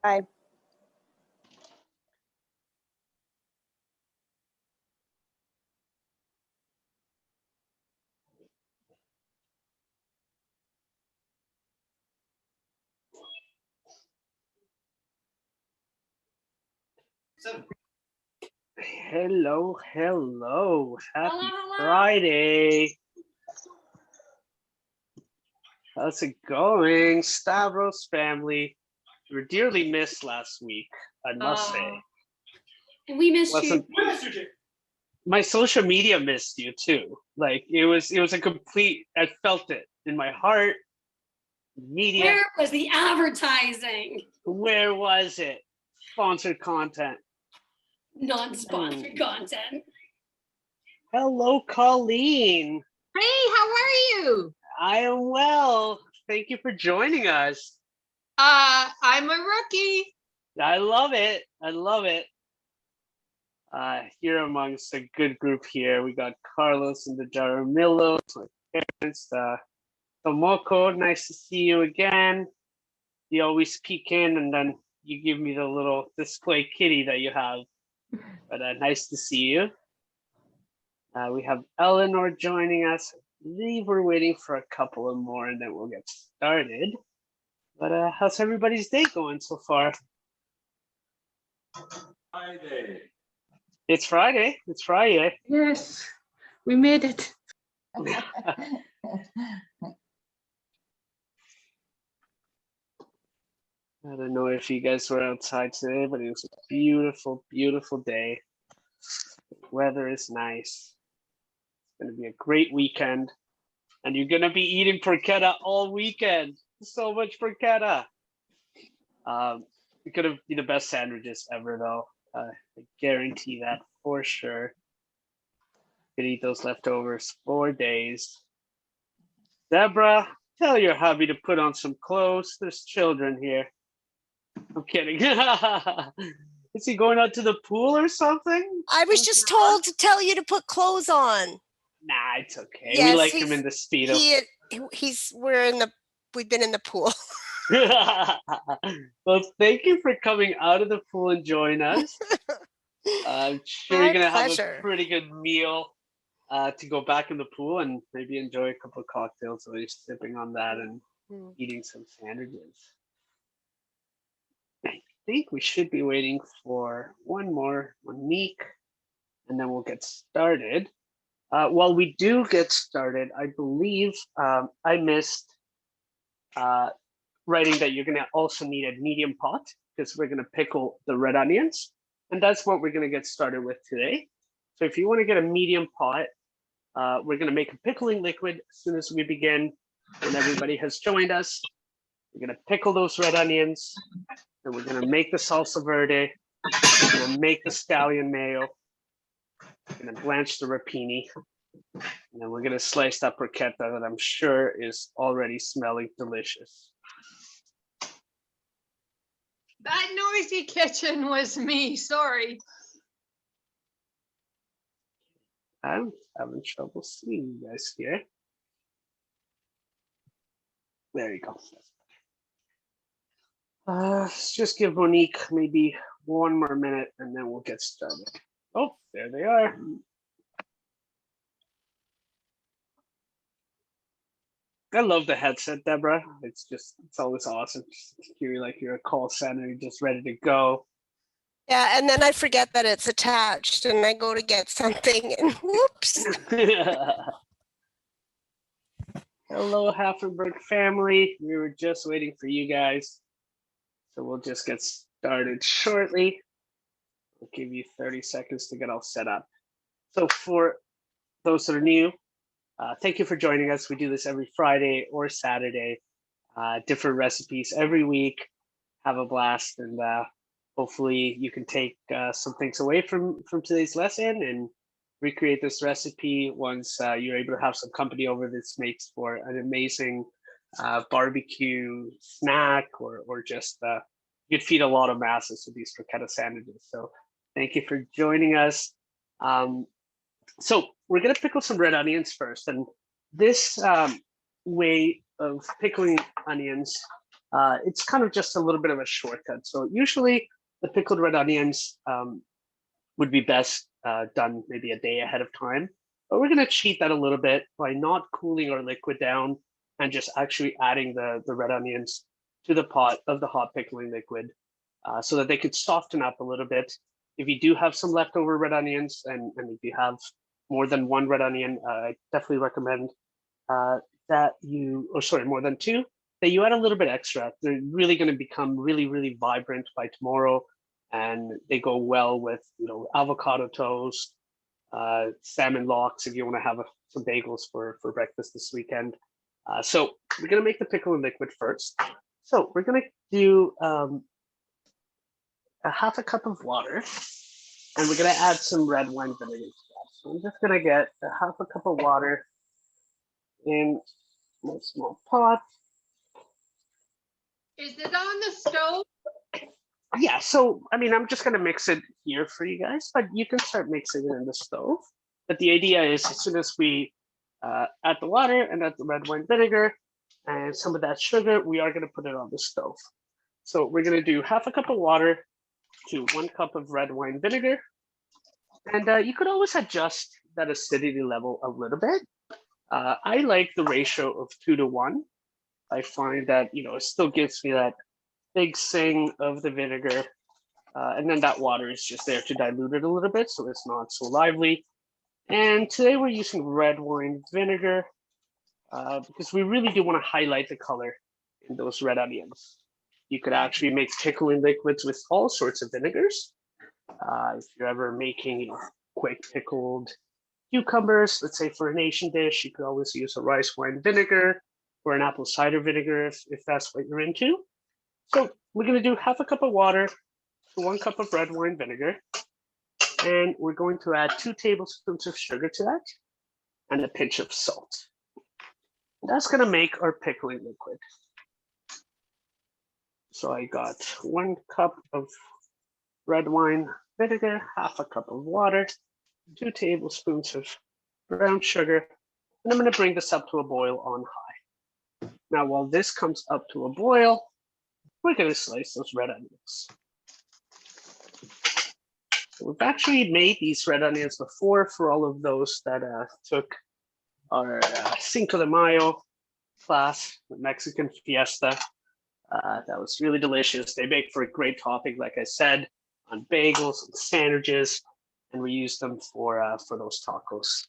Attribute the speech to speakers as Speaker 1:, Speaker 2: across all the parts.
Speaker 1: Aye.
Speaker 2: Hello. Happy
Speaker 3: Hello.
Speaker 2: Friday. How's it going, Stavros family? You were dearly missed last week, I must say.
Speaker 3: And we missed
Speaker 2: Wasn't
Speaker 3: you.
Speaker 2: my social media missed you too? Like it was a complete. I felt it in my heart. Media.
Speaker 3: Where was the advertising?
Speaker 2: Where was it? Sponsored content.
Speaker 3: Non-sponsored content.
Speaker 2: Hello, Colleen.
Speaker 4: Hey, how are you?
Speaker 2: I am well. Thank you for joining us.
Speaker 4: I'm a rookie.
Speaker 2: I love it. Here amongst a good group here, we got Carlos and the Jaramillos, my parents, Tomoko, nice to see you again. You always peek in and then you give me the little display kitty that you have. But nice to see you. We have Eleanor joining us. I believe we're waiting for a couple of more and then we'll get started. But how's everybody's day going so far?
Speaker 5: Friday.
Speaker 2: It's Friday.
Speaker 4: Yes, we made it.
Speaker 2: I don't know if you guys were outside today, but it was a beautiful, beautiful day. The weather is nice. It's going to be a great weekend. And you're going to be eating porchetta all weekend. So much porchetta. It's going to be the best sandwiches ever, though. I guarantee that for sure. Could eat those leftovers for days. Deborah, tell your hubby to put on some clothes. There's children here. I'm kidding. Is he going out to the pool or something?
Speaker 1: I was just told to tell you to put clothes on.
Speaker 2: Nah, it's okay.
Speaker 1: Yes,
Speaker 2: we like him in the Speedo.
Speaker 1: We've been in the pool.
Speaker 2: Well, thank you for coming out of the pool and joining us. I'm sure
Speaker 1: My
Speaker 2: you're gonna
Speaker 1: pleasure.
Speaker 2: have a pretty good meal to go back in the pool and maybe enjoy a couple of cocktails while you're sipping on that and eating some sandwiches. I think we should be waiting for one more, Monique, and then we'll get started. While we do get started, I believe I missed writing that you're gonna also need a medium pot because we're gonna pickle the red onions. And that's what we're gonna get started with today. So if you wanna get a medium pot, we're gonna make a pickling liquid as soon as we begin. When everybody has joined us, we're gonna pickle those red onions, and we're gonna make the salsa verde, we're gonna make the scallion mayo, we're gonna blanch the rapini, and then we're gonna slice that porchetta that I'm sure is already smelling delicious.
Speaker 4: That noisy kitchen was me, sorry.
Speaker 2: I'm having trouble seeing you guys here. There you go. Let's just give Monique maybe one more minute and then we'll get started. Oh, there they are. I love the headset, Deborah. It's always awesome. You're like you're a call center, you're just ready to go.
Speaker 1: Yeah, and then I forget that it's attached and I go to get something and whoops.
Speaker 2: Hello, Haffenberg family. We were just waiting for you guys. So we'll just get started shortly. I'll give you 30 seconds to get all set up. So for those that are new, thank you for joining us. We do this every Friday or Saturday, different recipes every week. Have a blast, and hopefully you can take some things away from today's lesson and recreate this recipe once you're able to have some company over. This makes for an amazing barbecue snack, or just you'd feed a lot of masses with these porchetta sandwiches. So thank you for joining us. So we're gonna pickle some red onions first, and this way of pickling onions it's kind of just a little bit of a shortcut. So usually the pickled red onions would be best done maybe a day ahead of time. But we're going to cheat that a little bit by not cooling our liquid down and just actually adding the red onions to the pot of the hot pickling liquid so that they could soften up a little bit. If you do have some leftover red onions and if you have more than one red onion, I definitely recommend that you, or sorry, more than two, that you add a little bit extra. They're really going to become really, really vibrant by tomorrow. And they go well with, you know, avocado toast, salmon lox if you want to have some bagels for breakfast this weekend. So we're going to make the pickle and liquid first. So we're going to do a half a cup of water, and we're going to add some red wine vinegar to that. So I'm just going to get a half a cup of water in my small pot.
Speaker 4: Is it on the stove?
Speaker 2: Yeah, so I mean, I'm just going to mix it here for you guys, but you can start mixing it in the stove. But the idea is as soon as we add the water and add the red wine vinegar and some of that sugar, we are going to put it on the stove. So we're going to do half a cup of water to 1 cup of red wine vinegar. And you could always adjust that acidity level a little bit. I like the ratio of 2 to 1. I find that, you know, it still gives me that big sing of the vinegar. And then that water is just there to dilute it a little bit so it's not so lively. And today we're using red wine vinegar because we really do want to highlight the color in those red onions. You could actually make pickling liquids with all sorts of vinegars. If you're ever making, you know, quick pickled cucumbers, let's say for an Asian dish, you could always use a rice wine vinegar or an apple cider vinegar if that's what you're into. So we're going to do half a cup of water to 1 cup of red wine vinegar. And we're going to add 2 tablespoons of sugar to that and a pinch of salt. That's going to make our pickling liquid. So I got 1 cup of red wine vinegar, half a cup of water, 2 tablespoons of brown sugar, and I'm going to bring this up to a boil on high. Now, while this comes up to a boil, we're going to slice those red onions. So we've actually made these red onions before for all of those that took our Cinco de Mayo class, the Mexican fiesta. That was really delicious. They make for a great topping, like I said, on bagels and sandwiches, and we use them for those tacos.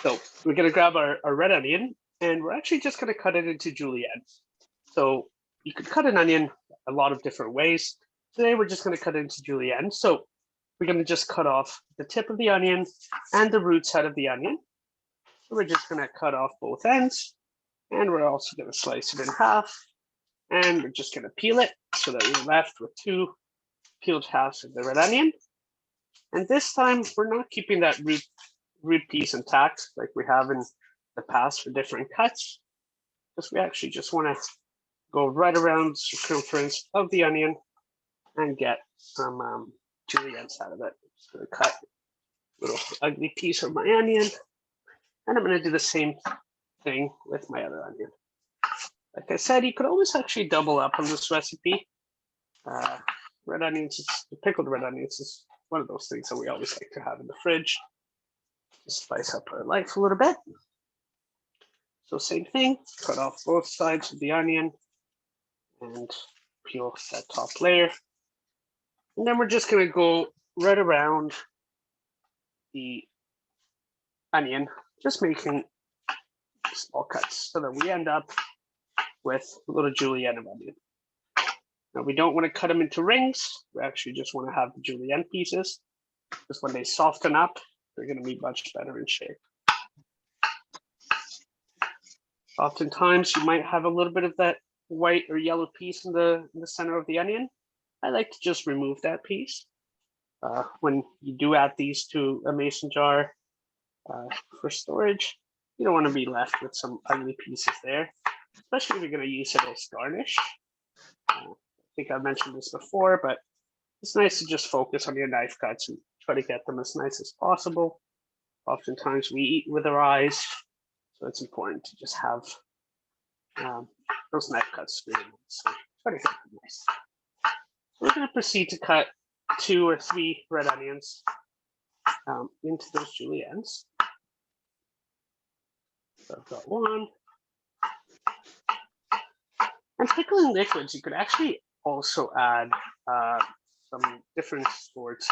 Speaker 2: So we're going to grab our red onion, and we're actually just going to cut it into julienne. So you could cut an onion a lot of different ways. Today we're just going to cut it into julienne. So we're going to just cut off the tip of the onion and the root side of the onion. So we're just going to cut off both ends, and we're also going to slice it in half. And we're just going to peel it so that we're left with 2 peeled halves of the red onion. And this time we're not keeping that root piece intact like we have in the past for different cuts, because we actually just want to go right around the circumference of the onion and get some juliennes out of it. Just going to cut a little ugly piece of my onion, and I'm going to do the same thing with my other onion. Like I said, you could always actually double up on this recipe. Red onions, pickled red onions is one of those things that we always like to have in the fridge to spice up our life a little bit. So same thing, cut off both sides of the onion and peel that top layer. And then we're just going to go right around the onion, just making small cuts so that we end up with a little julienne of onion. Now we don't want to cut them into rings. We actually just want to have the julienne pieces, because when they soften up, they're going to be much better in shape. Oftentimes you might have a little bit of that white or yellow piece in the center of the onion. I like to just remove that piece. When you do add these to a mason jar for storage, you don't want to be left with some ugly pieces there, especially if you're going to use it as garnish. I think I've mentioned this before, but it's nice to just focus on your knife cuts and try to get them as nice as possible. Oftentimes we eat with our eyes, so it's important to just have Those knife cuts really nice. So try to get them nice. So we're going to proceed to cut 2 or 3 red onions into those juliennes. So I've got 1. And pickling liquids, you could actually also add some different sorts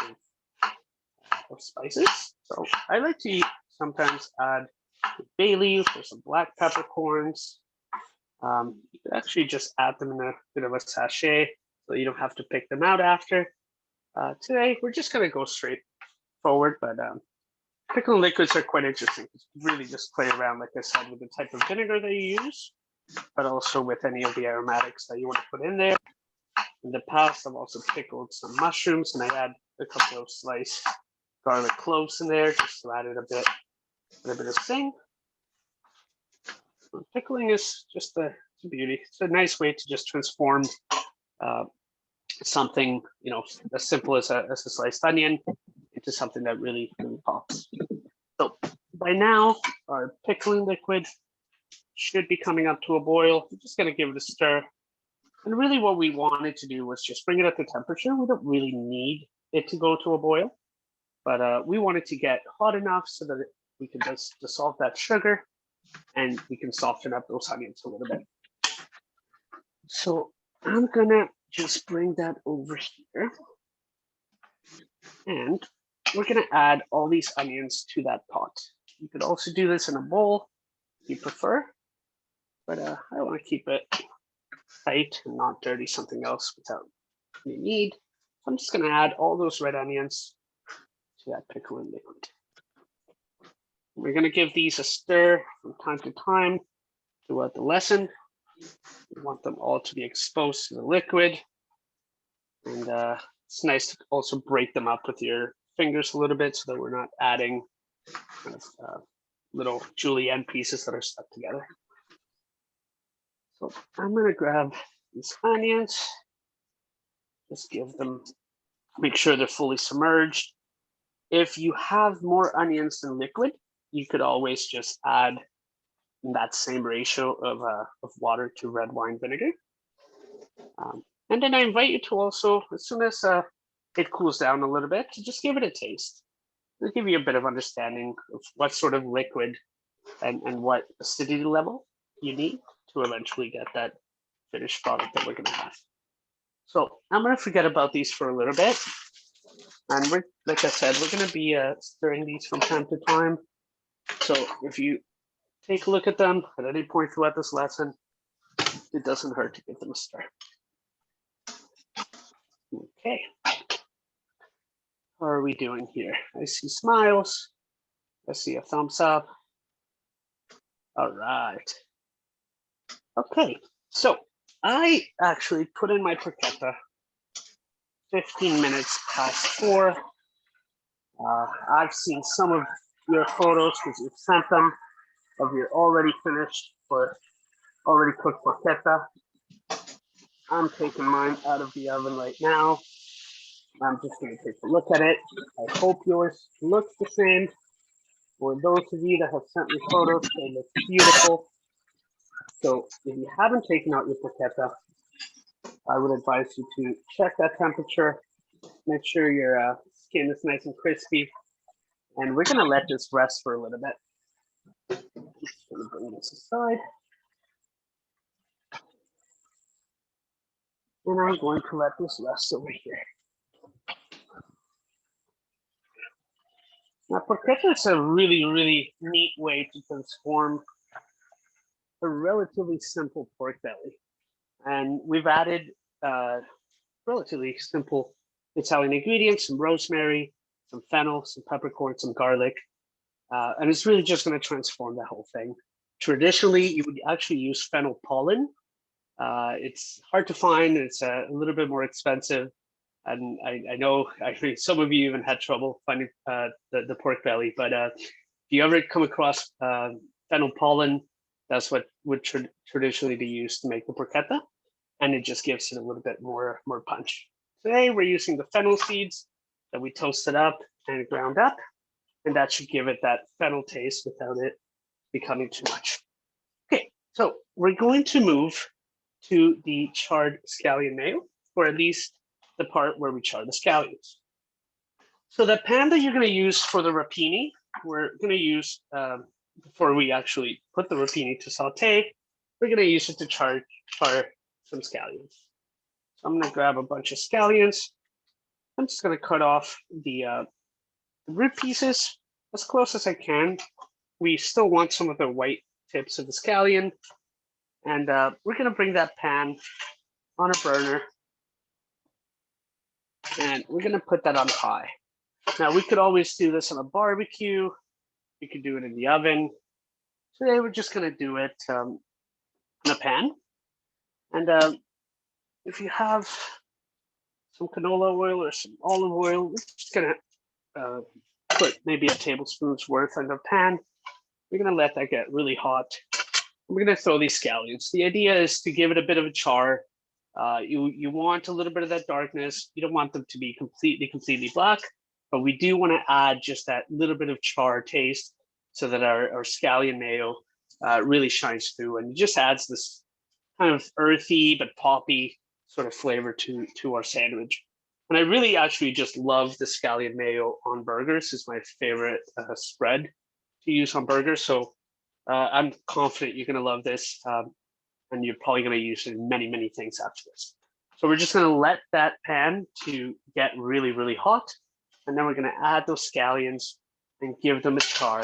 Speaker 2: of spices. So I like to sometimes add bay leaf or some black peppercorns. You could actually just add them in a bit of a sachet so you don't have to pick them out after. Today, we're just going to go straight forward, but pickling liquids are quite interesting. You really just play around, like I said, with the type of vinegar that you use, but also with any of the aromatics that you want to put in there. In the past, I've also pickled some mushrooms, and I add a couple of sliced garlic cloves in there just to add it a bit of zing. So pickling is just a beauty. It's a nice way to just transform something, as simple as a sliced onion into something that really, really pops. So by now, our pickling liquid should be coming up to a boil. I'm just going to give it a stir. And really what we wanted to do was just bring it up to temperature. We don't really need it to go to a boil, but we wanted to get hot enough so that we can just dissolve that sugar and we can soften up those onions a little bit. So I'm gonna just bring that over here. And we're gonna add all these onions to that pot. You could also do this in a bowl if you prefer, but I wanna keep it tight and not dirty something else without any need. So I'm just gonna add all those red onions to that pickling liquid. We're gonna give these a stir from time to time throughout the lesson. We want them all to be exposed to the liquid. And it's nice to also break them up with your fingers a little bit so that we're not adding kind of little julienne pieces that are stuck together. So I'm gonna grab these onions, just give them, make sure they're fully submerged. If you have more onions than liquid, you could always just add that same ratio of water to red wine vinegar. And then I invite you to also, as soon as it cools down a little bit, to just give it a taste. It'll give you a bit of understanding of what sort of liquid and what acidity level you need to eventually get that finished product that we're gonna have. So I'm gonna forget about these for a little bit. And we're, like I said, we're gonna be stirring these from time to time. So if you take a look at them at any point throughout this lesson, it doesn't hurt to give them a stir. Okay. How are we doing here? I see smiles. I see a thumbs up. All right. Okay, so I actually put in my porchetta 15 minutes past 4. I've seen some of your photos because you've sent them of your already finished or already cooked porchetta. I'm taking mine out of the oven right now. I'm just going to take a look at it. I hope yours looks the same. For those of you that have sent me photos, they look beautiful. So if you haven't taken out your porchetta, I would advise you to check that temperature. Make sure your skin is nice and crispy. And we're going to let this rest for a little bit. Just going to bring this aside. And I'm going to let this rest over here. Now, porchetta is a really, really neat way to transform a relatively simple pork belly. And we've added relatively simple Italian ingredients, some rosemary, some fennel, some peppercorn, some garlic. And it's really just going to transform the whole thing. Traditionally, you would actually use fennel pollen. It's hard to find. It's a little bit more expensive. And I know some of you even had trouble finding the pork belly, but if you ever come across fennel pollen, that's what would traditionally be used to make the porchetta, and it just gives it a little bit more punch. Today we're using the fennel seeds that we toasted up and ground up, and that should give it that fennel taste without it becoming too much. Okay, so we're going to move to the charred scallion mayo, or at least the part where we char the scallions. So the pan that you're going to use for the rapini, we're going to use, before we actually put the rapini to saute, we're going to use it to char some scallions. So I'm going to grab a bunch of scallions. I'm just going to cut off the rib pieces as close as I can. We still want some of the white tips of the scallion. And we're going to bring that pan on a burner. And we're going to put that on high. Now, we could always do this on a barbecue. You could do it in the oven. Today, we're just going to do it in a pan. And if you have some canola oil or some olive oil, we're just going to put maybe a tablespoon's worth in the pan. We're going to let that get really hot. We're going to throw these scallions. The idea is to give it a bit of a char. You want a little bit of that darkness. You don't want them to be completely black, but we do want to add just that little bit of char taste so that our scallion mayo really shines through, and it just adds this kind of earthy but poppy sort of flavor to our sandwich. And I really actually just love the scallion mayo on burgers. It's my favorite spread to use on burgers. So I'm confident you're going to love this. And you're probably going to use it in many things after this. So we're just going to let that pan to get really hot. And then we're going to add those scallions and give them a char.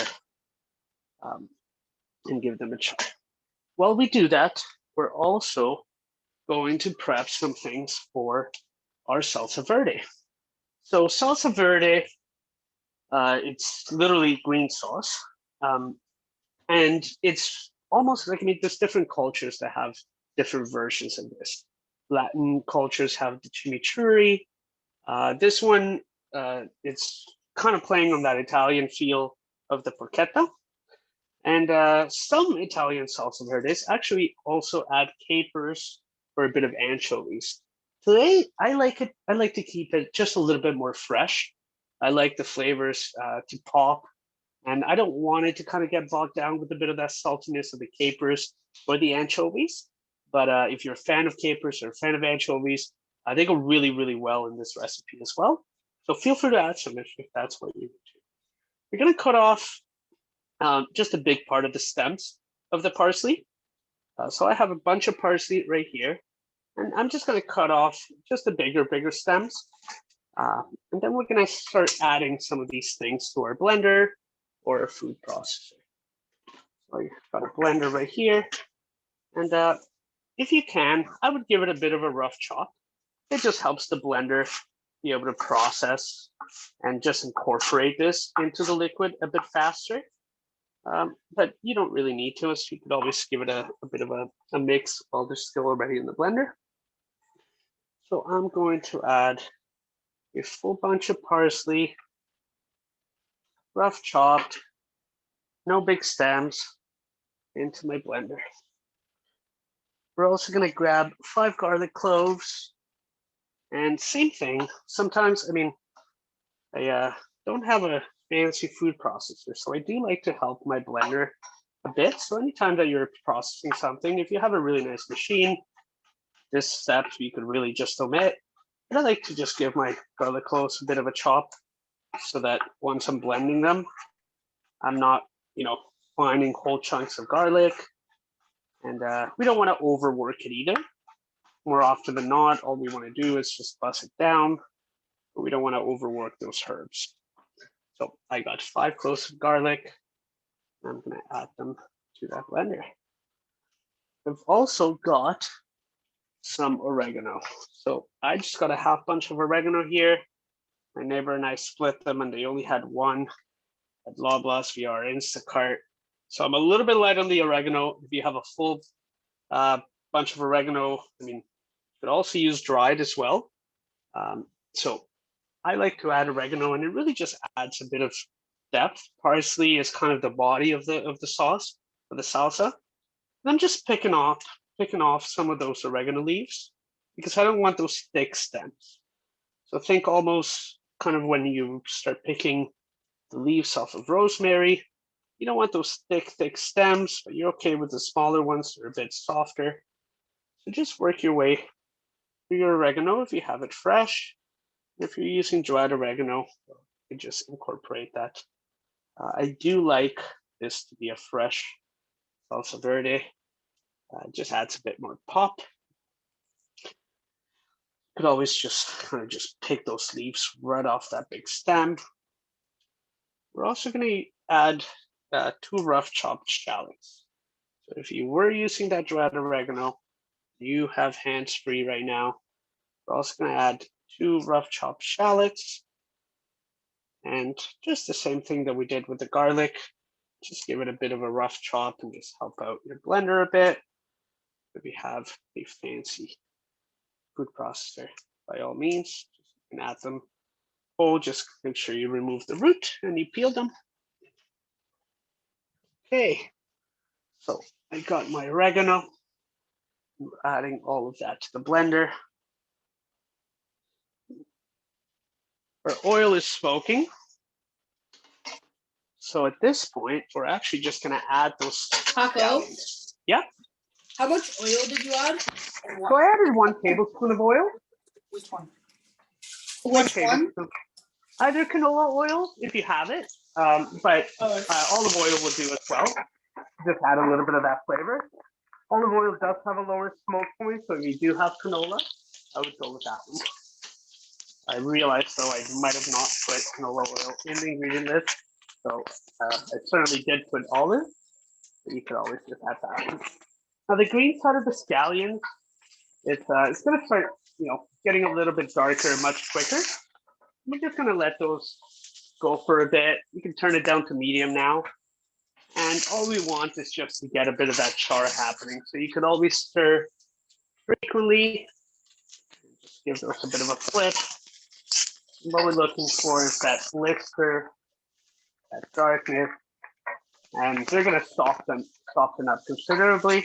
Speaker 2: While we do that, we're also going to prep some things for our salsa verde. So salsa verde, it's literally green sauce. And it's almost like, I mean, there's different cultures that have different versions of this. Latin cultures have the chimichurri. This one, it's kind of playing on that Italian feel of the porchetta. And some Italian salsa verdes actually also add capers or a bit of anchovies. Today, I like to keep it just a little bit more fresh. I like the flavors to pop. And I don't want it to kind of get bogged down with a bit of that saltiness of the capers or the anchovies. But if you're a fan of capers or a fan of anchovies, they go really well in this recipe as well. So feel free to add some if that's what you do. We're going to cut off just a big part of the stems of the parsley. So I have a bunch of parsley right here. And I'm just going to cut off just the bigger stems. And then we're going to start adding some of these things to our blender or a food processor. So you've got a blender right here. And if you can, I would give it a bit of a rough chop. It just helps the blender be able to process and just incorporate this into the liquid a bit faster. But you don't really need to, so you could always give it a bit of a mix while they're still already in the blender. So I'm going to add a full bunch of parsley, rough chopped, no big stems, into my blender. We're also going to grab 5 garlic cloves, and same thing. Sometimes, I mean, I don't have a fancy food processor, so I do like to help my blender a bit. So anytime that you're processing something, if you have a really nice machine, this step you could really just omit. And I like to just give my garlic cloves a bit of a chop so that once I'm blending them, I'm not, finding whole chunks of garlic. And we don't want to overwork it either. More often than not, all we want to do is just bust it down, but we don't want to overwork those herbs. So I got 5 cloves of garlic. I'm going to add them to that blender. I've also got some oregano. So I just got a half bunch of oregano here. My neighbor and I split them, and they only had one at Loblaws via our Instacart. So I'm a little bit light on the oregano. If you have a full bunch of oregano, I mean, you could also use dried as well. So I like to add oregano, and it really just adds a bit of depth. Parsley is kind of the body of the sauce, of the salsa. And I'm just picking off some of those oregano leaves because I don't want those thick stems. So think almost kind of when you start picking the leaves off of rosemary. You don't want those thick stems, but you're okay with the smaller ones. They're a bit softer. So just work your way through your oregano if you have it fresh. If you're using dried oregano, you just incorporate that. I do like this to be a fresh salsa verde. Just adds a bit more pop. You could always just kind of just pick those leaves right off that big stem. We're also going to add 2 rough chopped shallots. So if you were using that dried oregano, you have hands free right now. We're also going to add 2 rough chopped shallots. And just the same thing that we did with the garlic. Just give it a bit of a rough chop and just help out your blender a bit. If you have a fancy food processor, by all means, you can add them. Or just make sure you remove the root and you peel them. Okay, so I got my oregano. We're adding all of that to the blender. Our oil is smoking. So at this point, we're actually just going to add those
Speaker 5: Taco,
Speaker 2: scallions. Yeah.
Speaker 5: how much oil did you add?
Speaker 2: So I added 1 tablespoon of oil.
Speaker 5: Which one?
Speaker 2: One
Speaker 5: Which one?
Speaker 2: tablespoon. Either canola oil if you have it, but olive oil will do as well. Just add a little bit of that flavor. Olive oil does have a lower smoke point, so if you do have canola, I would go with that one. I realized though I might have not put canola oil in the ingredient list, so I certainly did put olive, but you could always just add that one. Now the green side of the scallion, it's going to start, getting a little bit darker much quicker. We're just going to let those go for a bit. You can turn it down to medium now. And all we want is just to get a bit of that char happening. So you could always stir frequently. Just give those a bit of a flip. And what we're looking for is that blister, that darkness, and they're going to soften up considerably.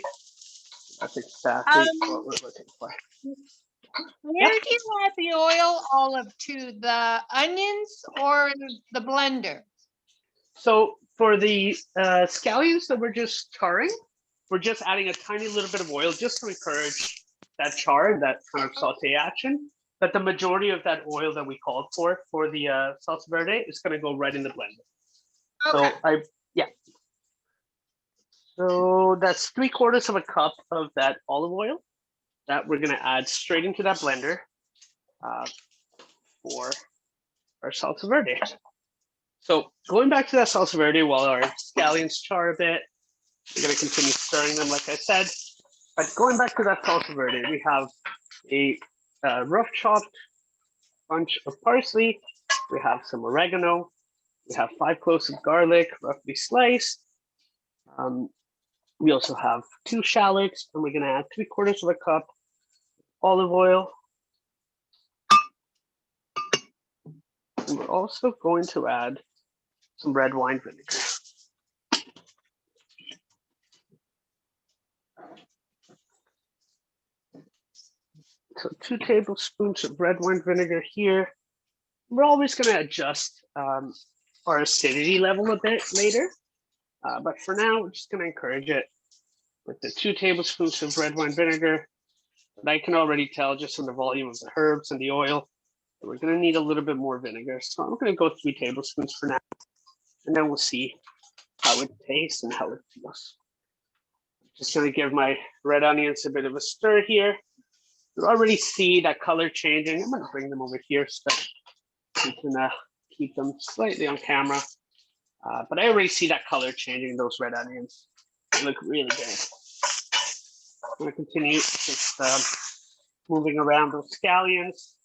Speaker 2: That's exactly what we're looking for.
Speaker 4: Where do you add the oil, Olive, to the onions or the blender?
Speaker 2: So for the scallions that we're just charring, we're just adding a tiny little bit of oil just to encourage that char and that kind of saute action. But the majority of that oil that we called for the salsa verde is going to go right in the blender.
Speaker 4: Okay.
Speaker 2: So that's 3/4 cup of that olive oil that we're going to add straight into that blender for our salsa verde. So going back to that salsa verde while our scallions char a bit, we're going to continue stirring them like I said. But going back to that salsa verde, we have a rough chopped bunch of parsley. We have some oregano. We have 5 cloves of garlic, roughly sliced. We also have 2 shallots, and we're going to add 3/4 cup olive oil. And we're also going to add some red wine vinegar. So 2 tablespoons of red wine vinegar here. We're always going to adjust our acidity level a bit later. But for now, we're just going to encourage it with the 2 tablespoons of red wine vinegar. But I can already tell just from the volume of the herbs and the oil that we're going to need a little bit more vinegar. So I'm going to go 3 tablespoons for now. And then we'll see how it tastes and how it feels. Just going to give my red onions a bit of a stir here. You already see that color changing. I'm going to bring them over here so we can keep them slightly on camera. But I already see that color changing, those red onions. They look really good. I'm going to continue just moving around those scallions.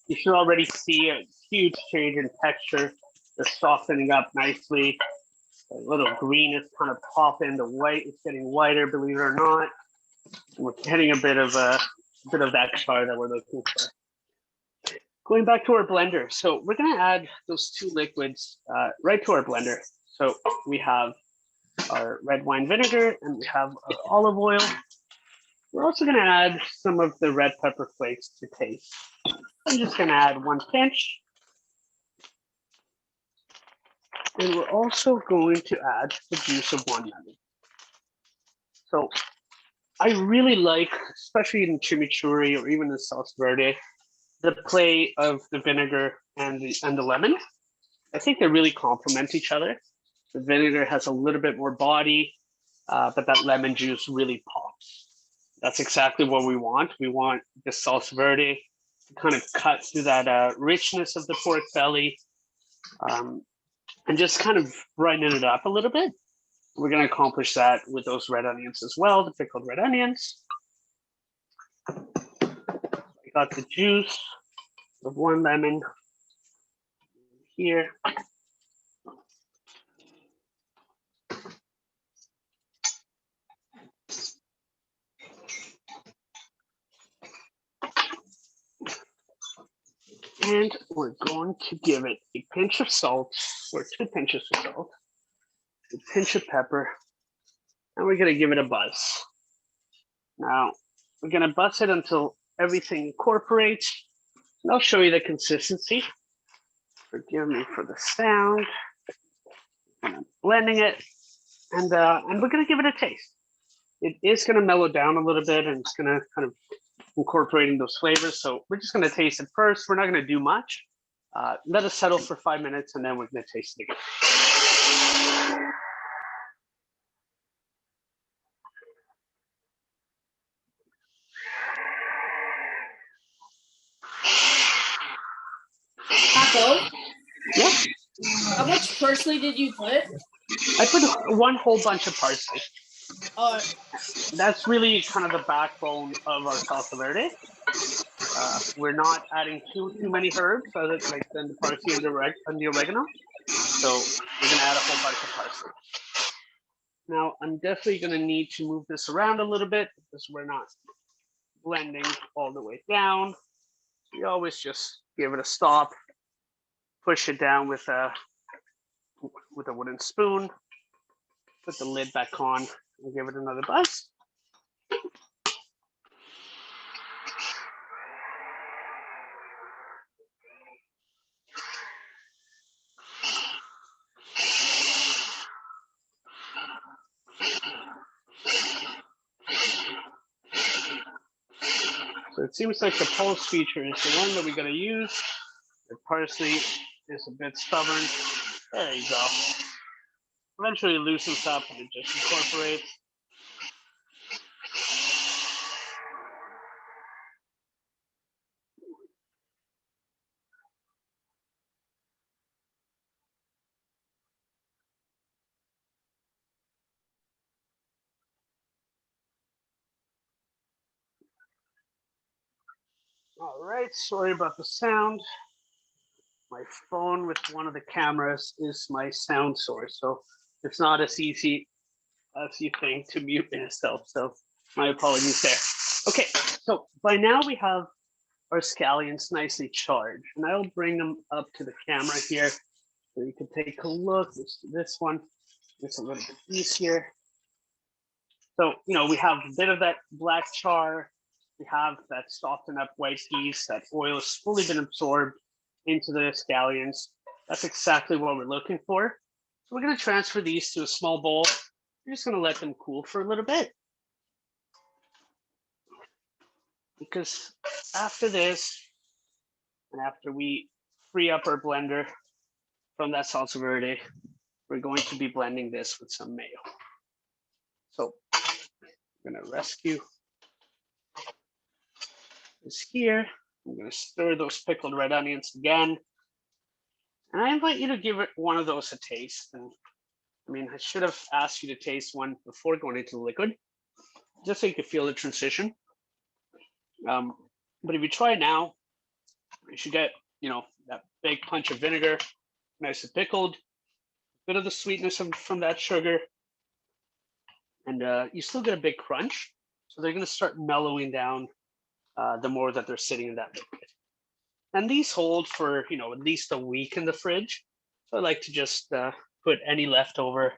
Speaker 2: You should already see a huge change in texture. They're softening up nicely. A little green is kind of popping. The white is getting whiter, believe it or not. And we're getting a bit of that char that we're looking for. Going back to our blender. So we're going to add those 2 liquids right to our blender. So we have our red wine vinegar and we have our olive oil. We're also going to add some of the red pepper flakes to taste. I'm just going to add 1 pinch. And we're also going to add the juice of 1 lemon. So I really like, especially in chimichurri or even in salsa verde, the play of the vinegar and the lemon. I think they really complement each other. The vinegar has a little bit more body, but that lemon juice really pops. That's exactly what we want. We want the salsa verde to kind of cut through that richness of the pork belly, and just kind of brighten it up a little bit. We're going to accomplish that with those red onions as well, the pickled red onions. I got the juice of 1 lemon here. And we're going to give it a pinch of salt, or 2 pinches of salt, a pinch of pepper, and we're going to give it a buzz. Now, we're going to buzz it until everything incorporates, and I'll show you the consistency. Forgive me for the sound. I'm blending it, and we're going to give it a taste. It is going to mellow down a little bit, and it's going to kind of incorporating those flavors. So we're just going to taste it first. We're not going to do much. Let us settle for 5 minutes, and then we're going to taste it again.
Speaker 5: Taco,
Speaker 2: Yep,
Speaker 5: how much parsley did you put?
Speaker 2: I put 1 whole bunch of parsley.
Speaker 5: Uh,
Speaker 2: That's really kind of the backbone of our salsa verde. We're not adding too many herbs, other like than the parsley and the oregano. So we're going to add a whole bunch of parsley. Now, I'm definitely going to need to move this around a little bit because we're not blending all the way down. You always just give it a stop, push it down with a wooden spoon, put the lid back on, and give it another buzz. So it seems like the pulse feature is the one that we're going to use. The parsley is a bit stubborn. There you go. Eventually it loosens up and it just incorporates. All right, sorry about the sound. My phone with one of the cameras is my sound source, so it's not as easy as you think to mute itself. So my apologies there. Okay, so by now we have our scallions nicely charged, and I'll bring them up to the camera here so you can take a look. Let's do this one. It's a little bit easier. So, you know, we have a bit of that black char. We have that softened up white piece. That oil has fully been absorbed into the scallions. That's exactly what we're looking for. So we're going to transfer these to a small bowl. We're just going to let them cool for a little bit. Because after this, and after we free up our blender from that salsa verde, we're going to be blending this with some mayo. So I'm going to rescue this here. I'm going to stir those pickled red onions again. And I invite you to give it one of those a taste. And I mean, I should have asked you to taste one before going into the liquid, just so you could feel the transition. But if you try now, you should get, you know, that big punch of vinegar, nice and pickled, a bit of the sweetness from that sugar, and you still get a big crunch. So they're going to start mellowing down the more that they're sitting in that liquid. And these hold for, you know, at least a week in the fridge. So I like to just put any leftover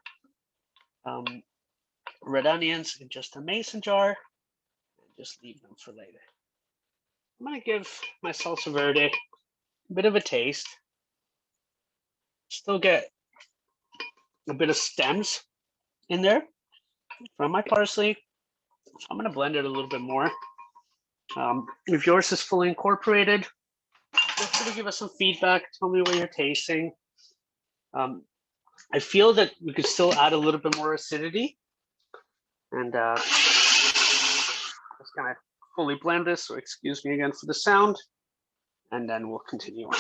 Speaker 2: red onions in just a mason jar and just leave them for later. I'm going to give my salsa verde a bit of a taste. Still get a bit of stems in there from my parsley. So I'm going to blend it a little bit more. If yours is fully incorporated, feel free to give us some feedback. Tell me what you're tasting. I feel that we could still add a little bit more acidity. And just kind of fully blend this. So excuse me again for the sound. And then we'll continue on.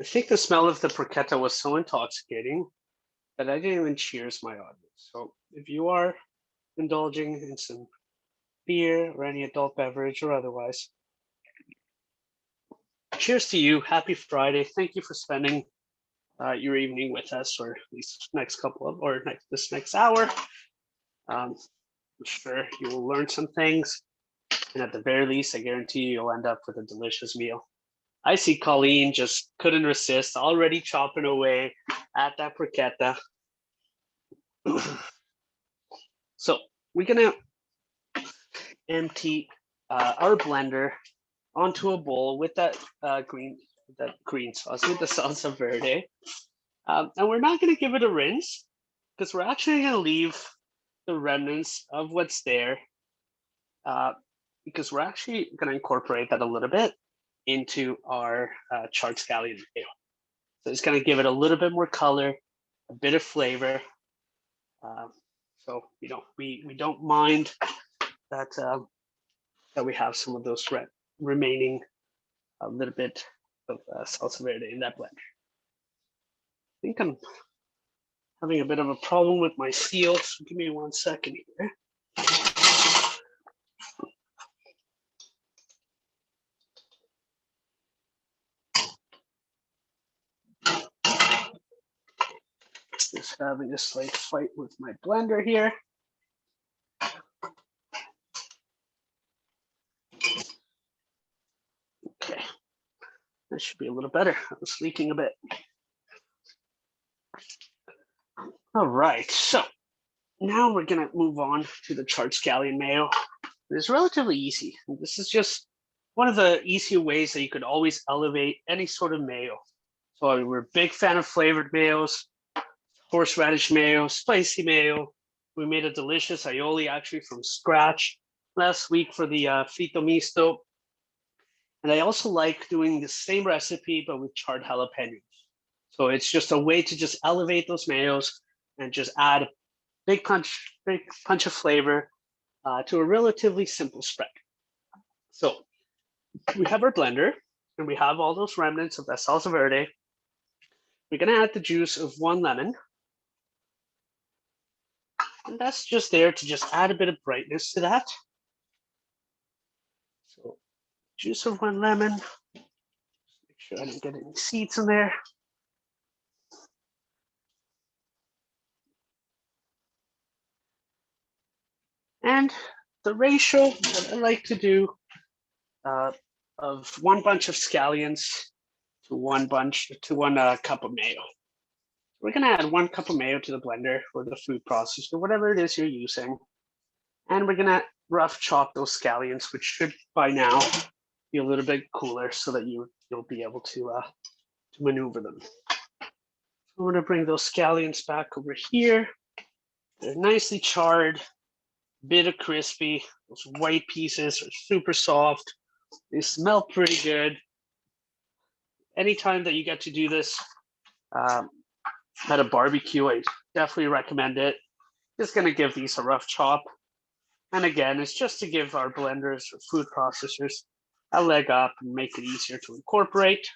Speaker 2: I think the smell of the porchetta was so intoxicating that I didn't even cheers my audience. So if you are indulging in some beer or any adult beverage or otherwise, cheers to you. Happy Friday. Thank you for spending your evening with us, or at least this next hour. I'm sure you will learn some things. And at the very least, I guarantee you'll end up with a delicious meal. I see Colleen just couldn't resist, already chopping away at that porchetta. So we're gonna empty our blender onto a bowl with that green sauce, with the salsa verde. And we're not gonna give it a rinse because we're actually gonna leave the remnants of what's there because we're actually gonna incorporate that a little bit into our charred scallion mayo. So it's gonna give it a little bit more color, a bit of flavor. So we don't mind that that we have some of those remaining a little bit of salsa verde in that blend. I think I'm having a bit of a problem with my seal, so give me 1 second here. Just having a slight fight with my blender here. Okay, that should be a little better. I was leaking a bit. All right, so now we're gonna move on to the charred scallion mayo. It's relatively easy. This is just one of the easier ways that you could always elevate any sort of mayo. So we're a big fan of flavored mayos, horseradish mayo, spicy mayo. We made a delicious aioli actually from scratch last week for the frito misto. And I also like doing the same recipe, but with charred jalapenos. So it's just a way to just elevate those mayos and just add a big punch of flavor to a relatively simple spread. So we have our blender and we have all those remnants of that salsa verde. We're gonna add the juice of 1 lemon. And that's just there to just add a bit of brightness to that. So juice of 1 lemon. Make sure I don't get any seeds in there. And the ratio that I like to do of 1 bunch of scallions to 1 cup of mayo. We're gonna add 1 cup of mayo to the blender or the food processor, whatever it is you're using. And we're gonna rough chop those scallions, which should by now be a little bit cooler so that you'll be able to maneuver them. So I'm gonna bring those scallions back over here. They're nicely charred, bit of crispy. Those white pieces are super soft. They smell pretty good. Anytime that you get to do this at a barbecue, I definitely recommend it. Just gonna give these a rough chop. And again, it's just to give our blenders or food processors a leg up and make it easier to incorporate.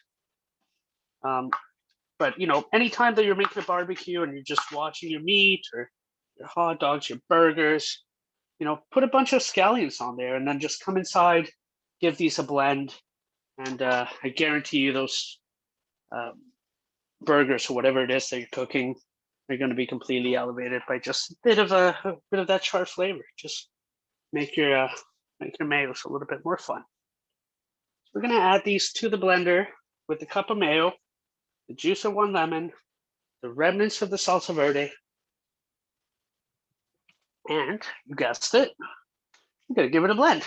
Speaker 2: But anytime that you're making a barbecue and you're just watching your meat or your hot dogs, your burgers, put a bunch of scallions on there and then just come inside, give these a blend. And I guarantee you those burgers or whatever it is that you're cooking are going to be completely elevated by just a bit of that char flavor. Just make your mayos a little bit more fun. So we're going to add these to the blender with a cup of mayo, the juice of 1 lemon, the remnants of the salsa verde, and you guessed it, I'm going to give it a blend.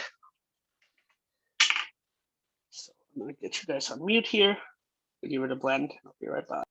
Speaker 2: So I'm going to get you guys on mute here. I'll give it a blend. I'll be right back.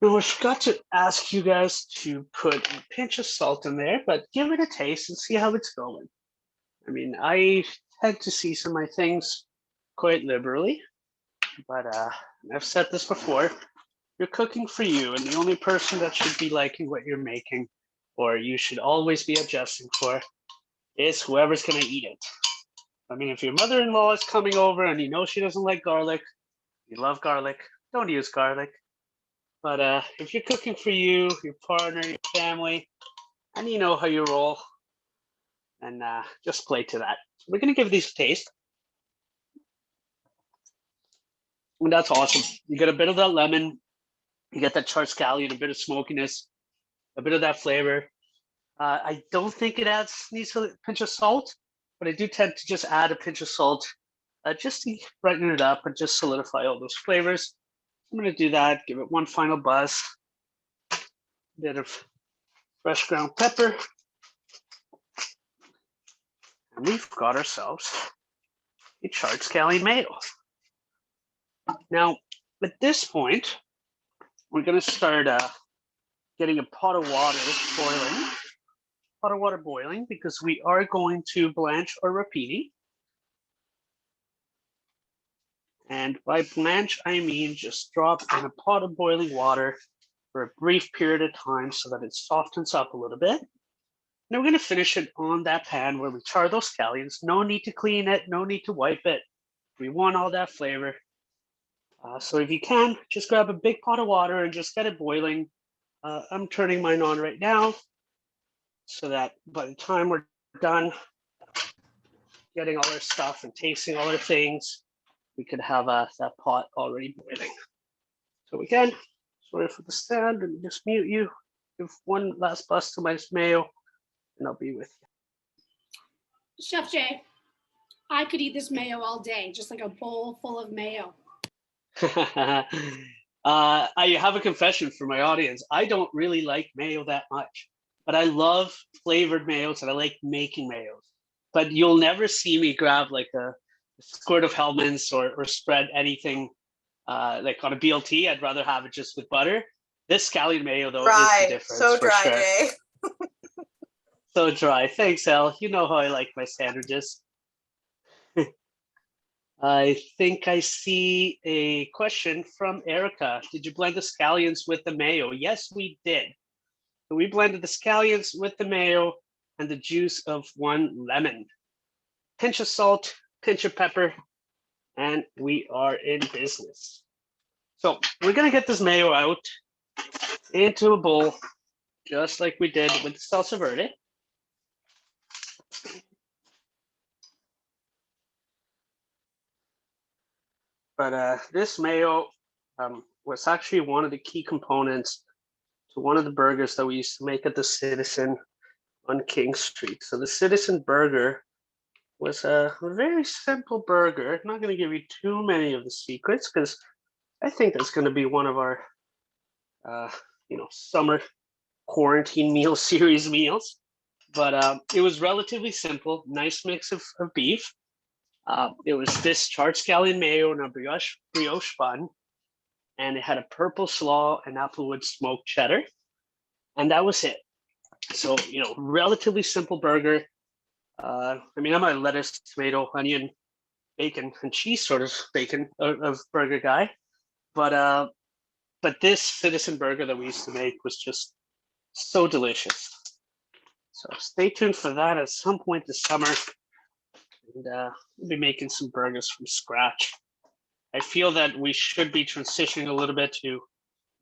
Speaker 2: Now, I forgot to ask you guys to put a pinch of salt in there, but give it a taste and see how it's going. I mean, I tend to season my things quite liberally, but I've said this before, you're cooking for you, and the only person that should be liking what you're making, or you should always be adjusting for, is whoever's gonna eat it. I mean, if your mother-in-law is coming over and you know she doesn't like garlic, you love garlic, don't use garlic. But if you're cooking for you, your partner, your family, and you know how you roll, and just play to that. So we're gonna give these a taste. And that's awesome. You get a bit of that lemon, you get that charred scallion, a bit of smokiness, a bit of that flavor. I don't think it needs a pinch of salt, but I do tend to just add a pinch of salt just to brighten it up and just solidify all those flavors. I'm gonna do that, give it one final buzz. A bit of fresh ground pepper. And we've got ourselves a charred scallion mayo. Now, at this point, we're gonna start getting a pot of water boiling, because we are going to blanch our rapini. And by blanch, I mean just drop in a pot of boiling water for a brief period of time so that it softens up a little bit. Now we're going to finish it on that pan where we char those scallions. No need to clean it, no need to wipe it. We want all that flavor. So if you can, just grab a big pot of water and just get it boiling. I'm turning mine on right now so that by the time we're done getting all our stuff and tasting all our things, we could have that pot already boiling. So again, sorry for the stand, and just mute you. Give one last bust to my mayo, and I'll be with
Speaker 3: Chef Jay, I could eat this mayo all day, just like a bowl full of mayo.
Speaker 2: you. I have a confession for my audience. I don't really like mayo that much, but I love flavored mayos and I like making mayos. But you'll never see me grab like a squirt of Hellmann's or spread anything like on a BLT. I'd rather have it just with butter. This scallion mayo, though, is the difference.
Speaker 1: So dry,
Speaker 2: for sure.
Speaker 1: Jay.
Speaker 2: So dry. Thanks, Elle. You know how I like my sandwiches. I think I see a question from Erica. Did you blend the scallions with the mayo? Yes, we did. So we blended the scallions with the mayo and the juice of 1 lemon. Pinch of salt, pinch of pepper, and we are in business. So we're gonna get this mayo out into a bowl, just like we did with the salsa verde. But this mayo was actually one of the key components to one of the burgers that we used to make at the Citizen on King Street. So the Citizen burger was a very simple burger. I'm not going to give you too many of the secrets because I think that's going to be one of our, summer quarantine meal series meals. But it was relatively simple, nice mix of beef. It was this charred scallion mayo and a brioche bun, and it had a purple slaw and applewood smoked cheddar, and that was it. So, you know, relatively simple burger. I mean, I'm a lettuce, tomato, onion, bacon, and cheese sort of bacon of burger guy, but this citizen burger that we used to make was just so delicious. So stay tuned for that at some point this summer, and we'll be making some burgers from scratch. I feel that we should be transitioning a little bit to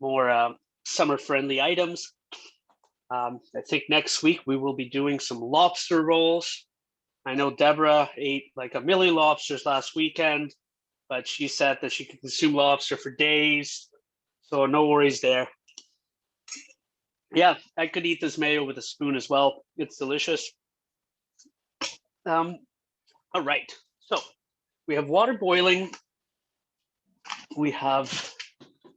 Speaker 2: more summer-friendly items. I think next week we will be doing some lobster rolls. I know Deborah ate like a million lobsters last weekend, but she said that she could consume lobster for days, so no worries there. Yeah, I could eat this mayo with a spoon as well. It's delicious. All right, so we have water boiling. We have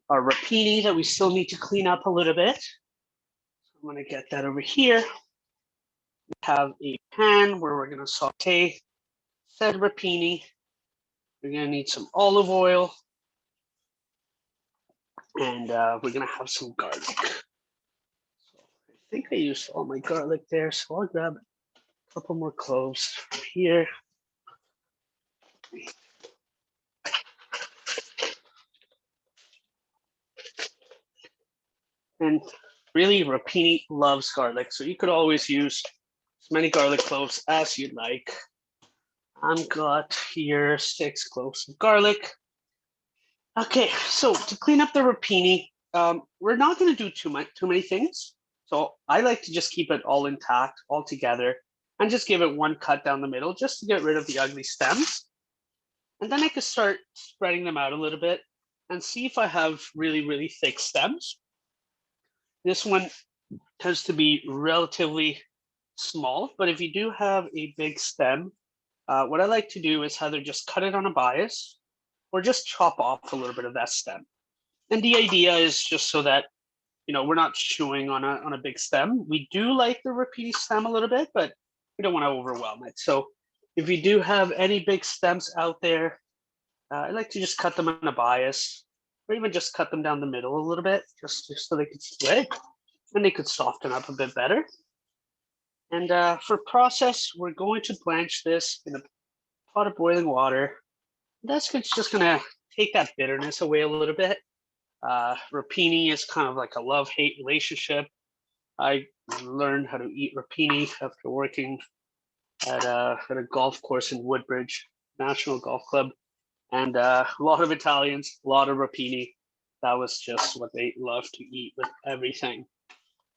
Speaker 2: our rapini that we still need to clean up a little bit. I'm gonna get that over here. We have a pan where we're gonna saute said rapini. We're gonna need some olive oil, and we're gonna have some garlic. So I think I used all my garlic there, so I'll grab a couple more cloves here. And really, rapini loves garlic, so you could always use as many garlic cloves as you'd like. I've got here 6 cloves of garlic. Okay, so to clean up the rapini, we're not going to do too many things. So I like to just keep it all intact, all together, and just give it one cut down the middle, just to get rid of the ugly stems. And then I can start spreading them out a little bit and see if I have really, really thick stems. This one tends to be relatively small, but if you do have a big stem, what I like to do is either just cut it on a bias or just chop off a little bit of that stem. And the idea is just so that, you know, we're not chewing on a big stem. We do like the rapini stem a little bit, but we don't want to overwhelm it. So if you do have any big stems out there, I like to just cut them on a bias, or even just cut them down the middle a little bit, just so they could split and they could soften up a bit better. And for process, we're going to blanch this in a pot of boiling water. That's just gonna take that bitterness away a little bit. Rapini is kind of like a love-hate relationship. I learned how to eat rapini after working at a golf course in Woodbridge National Golf Club, and a lot of Italians, a lot of rapini. That was just what they love to eat with everything.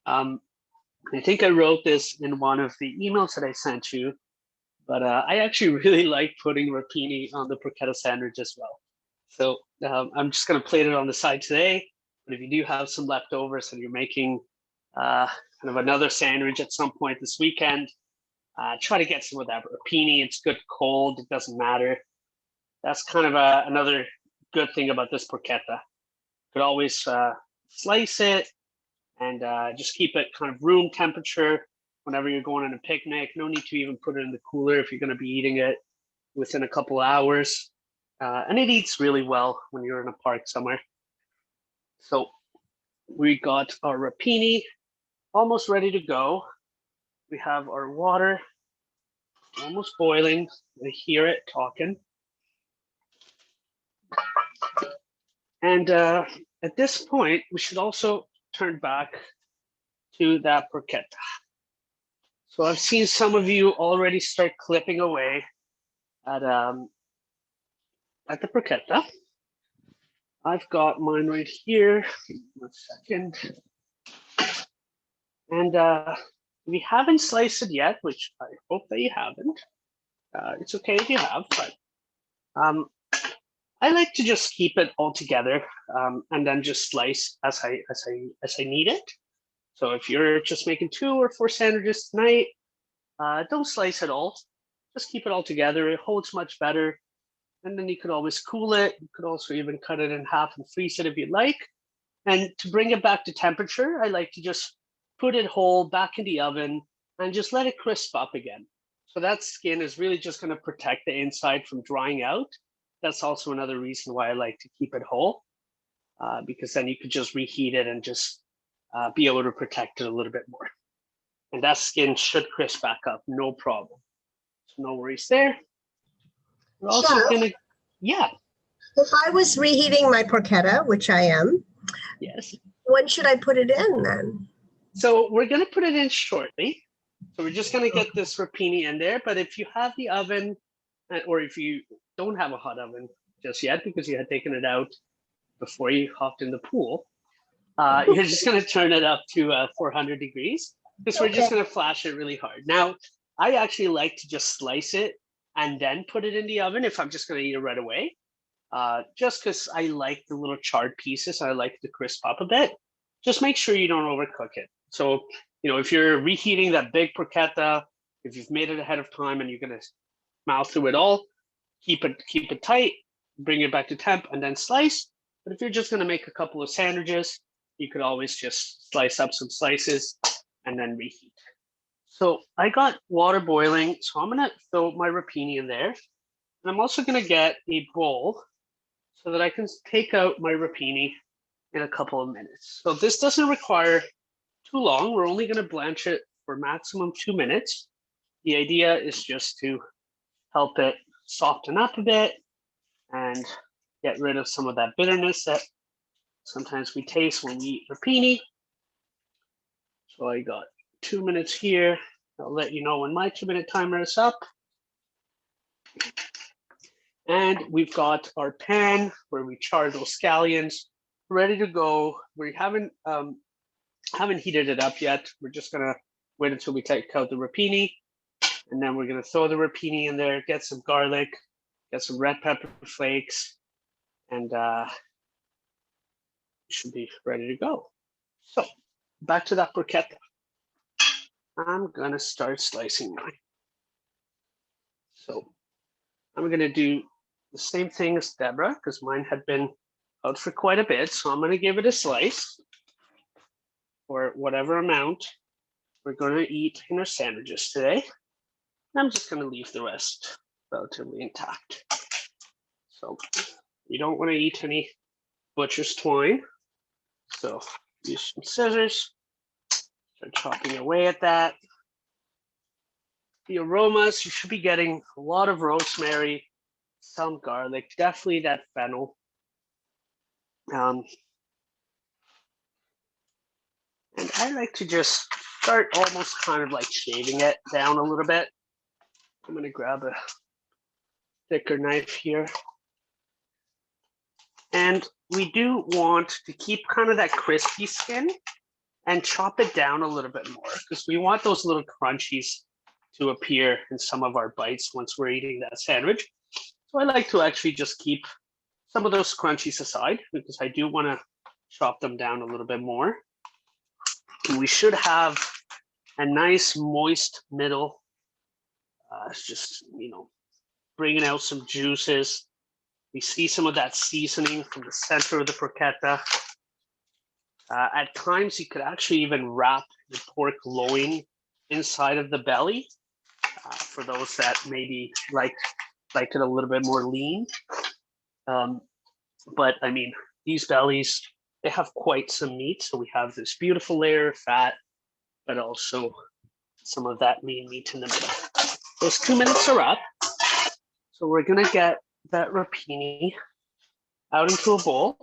Speaker 2: I think I wrote this in one of the emails that I sent you, but I actually really like putting rapini on the porchetta sandwich as well. So I'm just going to plate it on the side today. But if you do have some leftovers and you're making kind of another sandwich at some point this weekend, try to get some of that rapini. It's good cold. It doesn't matter. That's kind of another good thing about this porchetta. You could always slice it and just keep it kind of room temperature whenever you're going on a picnic. No need to even put it in the cooler if you're going to be eating it within a couple of hours. And it eats really well when you're in a park somewhere. So we got our rapini almost ready to go. We have our water almost boiling. I hear it talking. And at this point, we should also turn back to that porchetta. So I've seen some of you already start clipping away at the porchetta. I've got mine right here. 1 second. And if you haven't sliced it yet, which I hope that you haven't, it's okay if you have, but I like to just keep it all together and then just slice as I need it. So if you're just making 2 or 4 sandwiches tonight, don't slice it all. Just keep it all together. It holds much better. And then you could always cool it. You could also even cut it in half and freeze it if you'd like. And to bring it back to temperature, I like to just put it whole back in the oven and just let it crisp up again. So that skin is really just going to protect the inside from drying out. That's also another reason why I like to keep it whole, because then you could just reheat it and just be able to protect it a little bit more. And that skin should crisp back up, no problem. So no worries there. We're also
Speaker 1: Chef?
Speaker 2: gonna, yeah,
Speaker 1: If I was reheating my porchetta, which I am,
Speaker 2: yes.
Speaker 1: when should I put it in then?
Speaker 2: So we're gonna put it in shortly. So we're just gonna get this rapini in there. But if you have the oven, or if you don't have a hot oven just yet because you had taken it out before you hopped in the pool, you're just gonna turn it up to 400 degrees because we're just gonna flash it really hard. Now, I actually like to just slice it and then put it in the oven if I'm just gonna eat it right away. Just because I like the little charred pieces, I like to crisp up a bit. Just make sure you don't overcook it. So, if you're reheating that big porchetta, if you've made it ahead of time and you're gonna mouth through it all, keep it tight, bring it back to temp, and then slice. But if you're just gonna make a couple of sandwiches, you could always just slice up some slices and then reheat. So I got water boiling, so I'm gonna throw my rapini in there. And I'm also gonna get a bowl so that I can take out my rapini in a couple of minutes. So this doesn't require too long. We're only gonna blanch it for maximum 2 minutes. The idea is just to help it soften up a bit and get rid of some of that bitterness that sometimes we taste when we eat rapini. So I got 2 minutes here. I'll let you know when my 2-minute timer is up. And we've got our pan where we char those scallions ready to go. We haven't heated it up yet. We're just gonna wait until we take out the rapini, and then we're gonna throw the rapini in there, get some garlic, get some red pepper flakes, and should be ready to go. So back to that porchetta. I'm gonna start slicing mine. So I'm gonna do the same thing as Deborah because mine had been out for quite a bit. So I'm gonna give it a slice for whatever amount we're gonna eat in our sandwiches today. And I'm just gonna leave the rest relatively intact. So you don't wanna eat any butcher's twine. So use some scissors, start chopping away at that. The aromas, you should be getting a lot of rosemary, some garlic, definitely that fennel. And I like to just start almost kind of like shaving it down a little bit. I'm gonna grab a thicker knife here. And we do want to keep kind of that crispy skin and chop it down a little bit more because we want those little crunchies to appear in some of our bites once we're eating that sandwich. So I like to actually just keep some of those crunchies aside because I do want to chop them down a little bit more. And we should have a nice moist middle. It's just, bringing out some juices. We see some of that seasoning from the center of the porchetta. At times, you could actually even wrap the pork loin inside of the belly for those that maybe like it a little bit more lean. But I mean, these bellies, they have quite some meat. So we have this beautiful layer of fat, but also some of that lean meat in the middle. Those 2 minutes are up. So we're gonna get that rapini out into a bowl.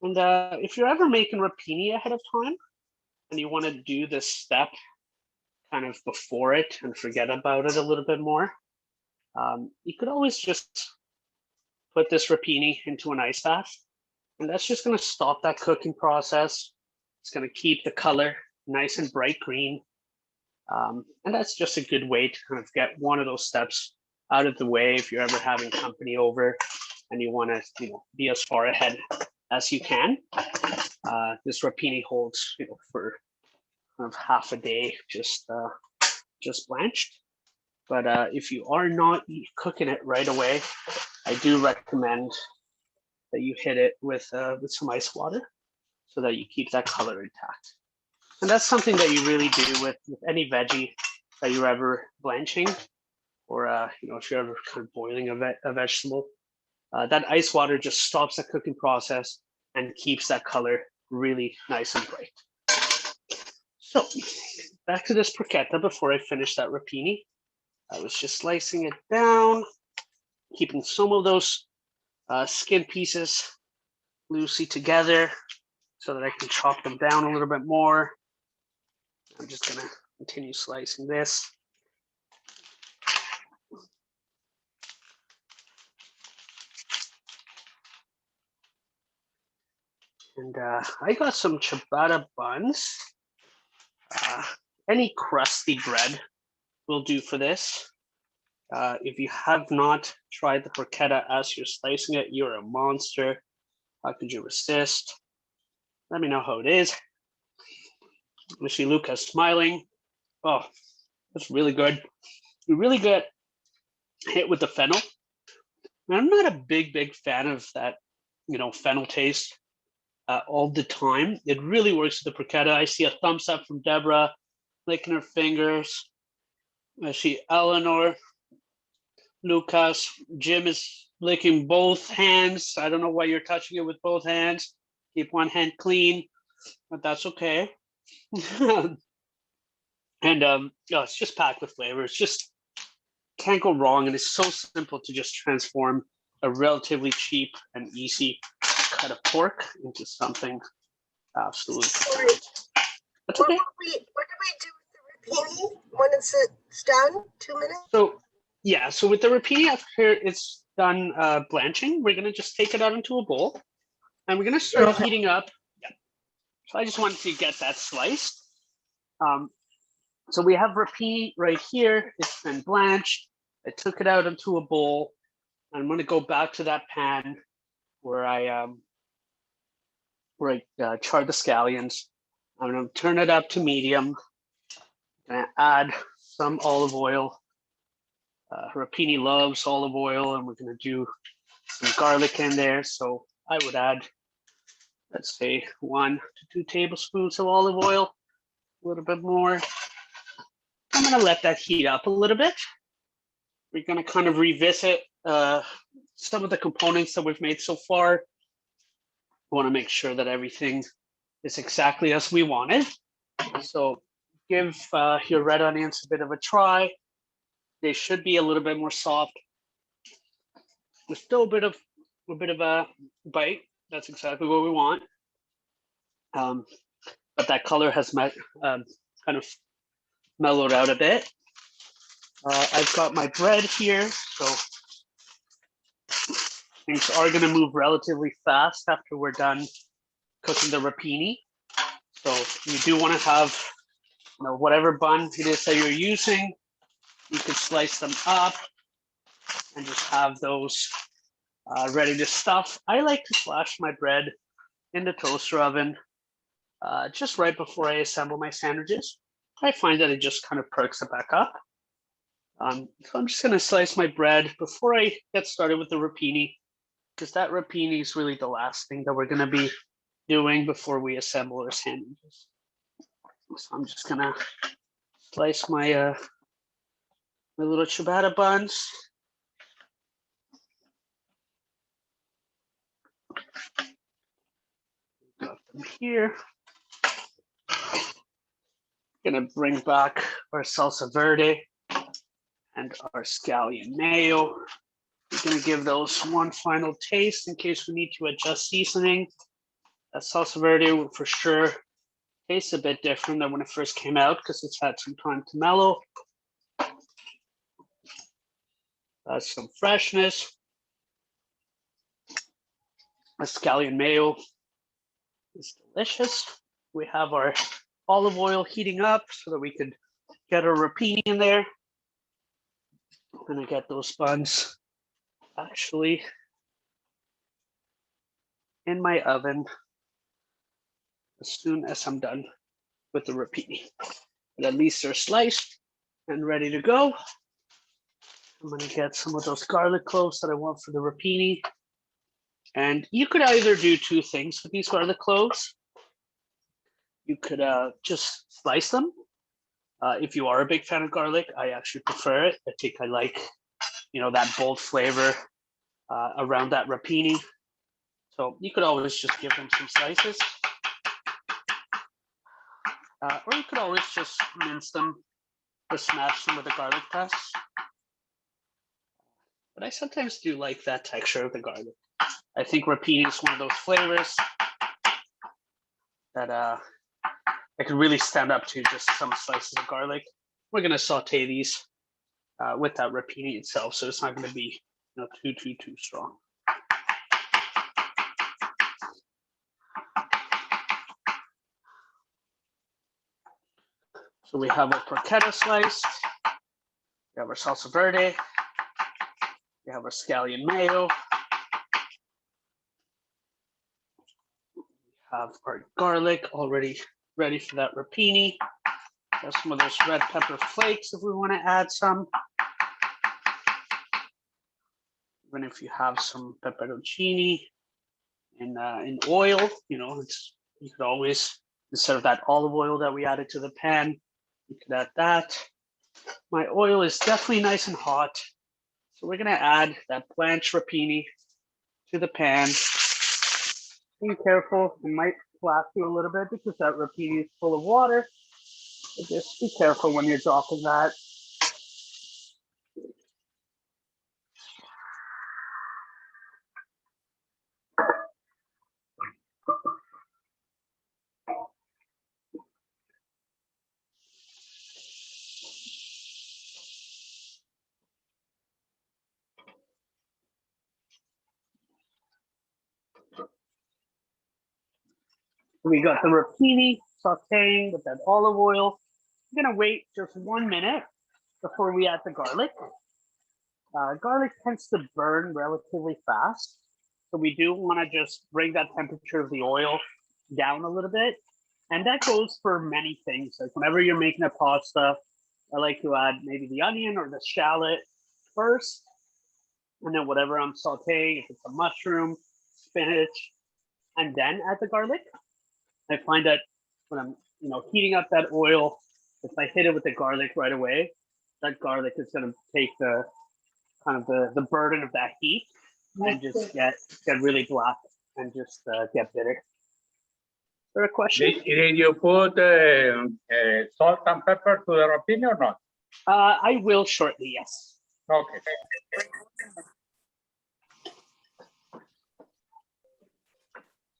Speaker 2: And if you're ever making rapini ahead of time and you want to do this step kind of before it and forget about it a little bit more, you could always just put this rapini into an ice bath. And that's just going to stop that cooking process. It's going to keep the color nice and bright green. And that's just a good way to kind of get one of those steps out of the way if you're ever having company over and you want to be as far ahead as you can. This rapini holds for kind of half a day, just blanched. But if you are not cooking it right away, I do recommend that you hit it with some ice water so that you keep that color intact. And that's something that you really do with any veggie that you're ever blanching, or if you're ever kind of boiling a vegetable, that ice water just stops the cooking process and keeps that color really nice and bright. So back to this porchetta before I finish that rapini. I was just slicing it down, keeping some of those skin pieces loosely together so that I can chop them down a little bit more. I'm just gonna continue slicing this. And I got some ciabatta buns. Any crusty bread will do for this. If you have not tried the porchetta as you're slicing it, you're a monster. How could you resist? Let me know how it is. I see Luca's smiling. Oh, that's really good. You really get hit with the fennel. And I'm not a big fan of that, fennel taste all the time. It really works with the porchetta. I see a thumbs up from Deborah, licking her fingers. I see Eleanor, Lucas, Jim is licking both hands. I don't know why you're touching it with both hands. Keep one hand clean, but that's okay. And it's just packed with flavor. It's just can't go wrong, and it's so simple to just transform a relatively cheap and easy cut of pork into something absolutely great. That's okay.
Speaker 1: What do we do with the rapini when it's done? 2 minutes?
Speaker 2: So with the rapini after it's done blanching, we're gonna just take it out into a bowl, and we're gonna start heating up. Yeah. So I just wanted to get that sliced. So we have rapini right here. It's been blanched. I took it out into a bowl. I'm going to go back to that pan where I charred the scallions. I'm going to turn it up to medium. I'm going to add some olive oil. Rapini loves olive oil, and we're going to do some garlic in there. So I would add, let's say, 1 to 2 tablespoons of olive oil, a little bit more. I'm going to let that heat up a little bit. We're going to kind of revisit some of the components that we've made so far. We want to make sure that everything is exactly as we wanted. So give your red onions a bit of a try. They should be a little bit more soft. There's still a bit of a bite. That's exactly what we want. But that color has kind of mellowed out a bit. I've got my bread here, so things are going to move relatively fast after we're done cooking the rapini. So you do want to have, whatever bun it is that you're using, you could slice them up and just have those ready to stuff. I like to flash my bread in the toaster oven just right before I assemble my sandwiches. I find that it just kind of perks it back up. So I'm just going to slice my bread before I get started with the rapini, because that rapini is really the last thing that we're going to be doing before we assemble our sandwiches. So I'm just going to slice my my little ciabatta buns. Got them here. Going to bring back our salsa verde and our scallion mayo. We're going to give those one final taste in case we need to adjust seasoning. That salsa verde will for sure tastes a bit different than when it first came out because it's had some time to mellow. That's some freshness. The scallion mayo is delicious. We have our olive oil heating up so that we could get our rapini in there. I'm gonna get those buns actually in my oven as soon as I'm done with the rapini. But at least they're sliced and ready to go. I'm gonna get some of those garlic cloves that I want for the rapini. And you could either do 2 things with these garlic cloves. You could just slice them If you are a big fan of garlic, I actually prefer it. I think I like, that bold flavor around that rapini. So you could always just give them some slices. Or you could always just mince them or smash them with a garlic press. But I sometimes do like that texture of the garlic. I think rapini is one of those flavors that I could really stand up to just some slices of garlic. We're gonna saute these with that rapini itself, so it's not gonna be too strong. So we have our porchetta sliced, we have our salsa verde, we have our scallion mayo, we have our garlic already ready for that rapini. Got some of those red pepper flakes if we want to add some. Even if you have some pepperoncini in oil, you could always, instead of that olive oil that we added to the pan, you could add that. My oil is definitely nice and hot, so we're gonna add that blanched rapini to the pan. Be careful, it might splash you a little bit because that rapini is full of water. So just be careful when you're dropping that. We got the rapini sauteing with that olive oil. I'm gonna wait just 1 minute before we add the garlic. Garlic tends to burn relatively fast, so we do want to just bring that temperature of the oil down a little bit. And that goes for many things. Like whenever you're making a pasta, I like to add maybe the onion or the shallot first, and then whatever I'm sauteing, if it's a mushroom, spinach, and then add the garlic. I find that when I'm, heating up that oil, if I hit it with the garlic right away, that garlic is going to take the kind of the burden of that heat and just get really black and just get bitter. Is there a question?
Speaker 6: Did you put salt and pepper to the rapini or not?
Speaker 2: I will shortly, yes.
Speaker 6: Okay.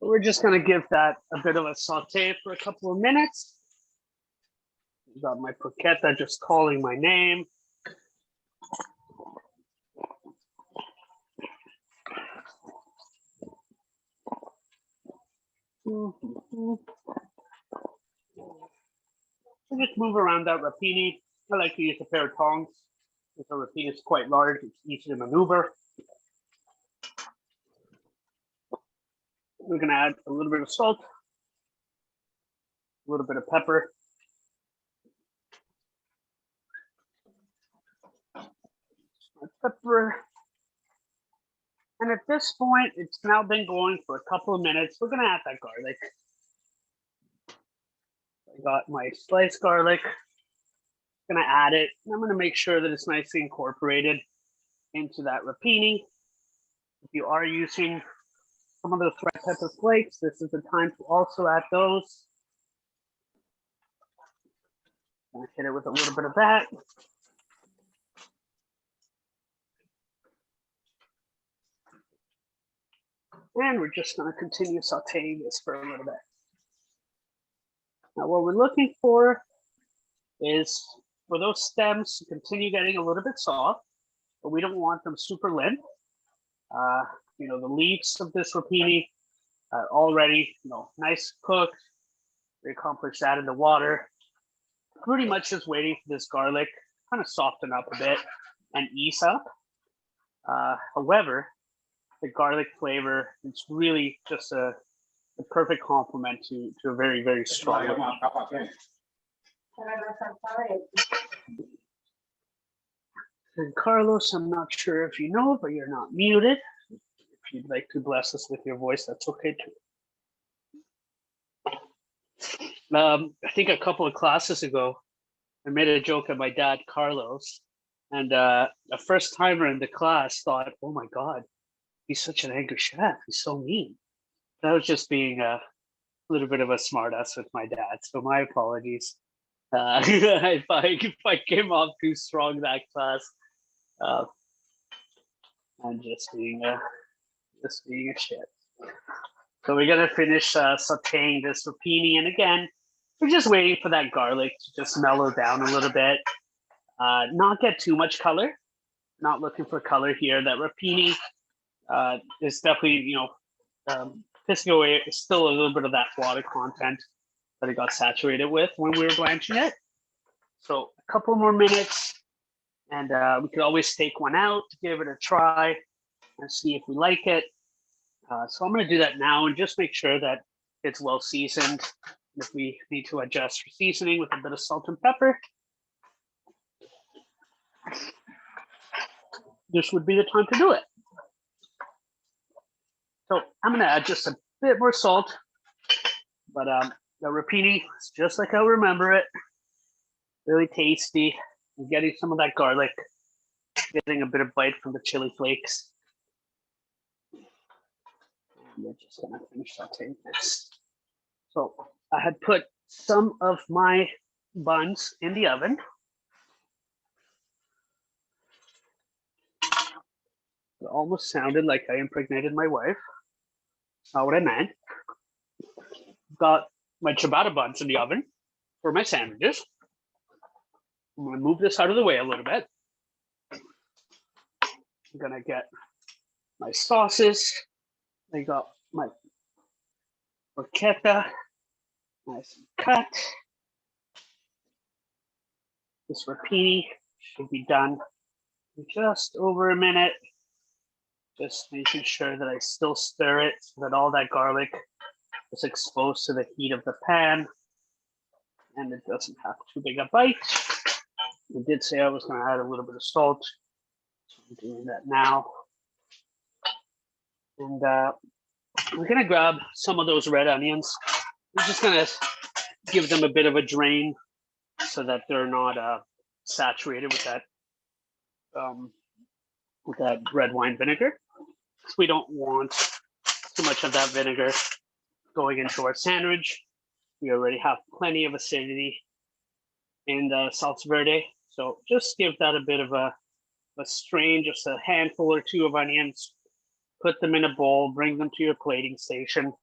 Speaker 2: We're just going to give that a bit of a saute for a couple of minutes. Got my porchetta just calling my name. So just move around that rapini. I like to use a pair of tongs. If the rapini is quite large, it's easy to maneuver. We're going to add a little bit of salt, a little bit of pepper. And at this point, it's now been going for a couple of minutes. We're going to add that garlic. I got my sliced garlic. I'm going to add it. And I'm going to make sure that it's nicely incorporated into that rapini. If you are using some of those red pepper flakes, this is the time to also add those. I'm going to hit it with a little bit of that. And we're just going to continue sauteing this for a little bit. Now, what we're looking for is for those stems to continue getting a little bit soft, but we don't want them super limp. The leaves of this rapini are already, nice cooked. We accomplish that in the water. Pretty much just waiting for this garlic kind of soften up a bit and ease up. However, the garlic flavor, it's really just a perfect complement to a very, very strong. And Carlos, I'm not sure if you know, but you're not muted. If you'd like to bless us with your voice, that's okay too. I think a couple of classes ago, I made a joke at my dad, Carlos, and a first timer in the class thought, "Oh my God, he's such an angry chef. He's so mean." That was just being a little bit of a smartass with my dad. So my apologies. If I came off too strong that class, I'm just being a shit. So we're gonna finish sautéing this rapini, and again, we're just waiting for that garlic to just mellow down a little bit. Not get too much color. Not looking for color here. That rapini is definitely, pissing away. It's still a little bit of that water content that it got saturated with when we were blanching it. So a couple more minutes, and we could always take one out to give it a try and see if we like it. So I'm going to do that now and just make sure that it's well seasoned. If we need to adjust for seasoning with a bit of salt and pepper, this would be the time to do it. So I'm going to add just a bit more salt, but the rapini is just like I remember it. Really tasty. I'm getting some of that garlic, getting a bit of bite from the chili flakes. And we're just going to finish sauteing this. So I had put some of my buns in the oven. It almost sounded like I impregnated my wife. Not what I meant. Got my ciabatta buns in the oven for my sandwiches. I'm going to move this out of the way a little bit. I'm going to get my sauces. I got my porchetta, nice and cut. This rapini should be done in just over a minute. Just making sure that I still stir it so that all that garlic is exposed to the heat of the pan and it doesn't have too big a bite. I did say I was going to add a little bit of salt, so I'm doing that now. And we're going to grab some of those red onions. I'm just going to give them a bit of a drain so that they're not saturated with that red wine vinegar. Because we don't want too much of that vinegar going into our sandwich. We already have plenty of acidity in the salsa verde. So just give that a bit of a strain, just a handful or two of onions, put them in a bowl, bring them to your plating station